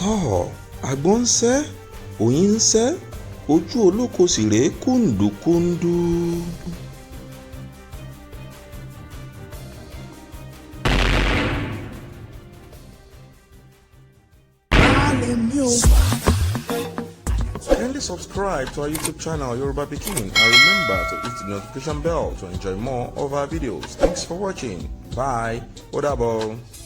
tọ́ àgbọn ń sẹ́ òyìn ń sẹ́ ojú olóko sì rèé kúndùkúndù. Kindly subscribe to our YouTube channel Yoruba Pikin and remember to hit the notification bell to enjoy more of our videos. Thanks for watching. Bye. Ó dàbọ̀.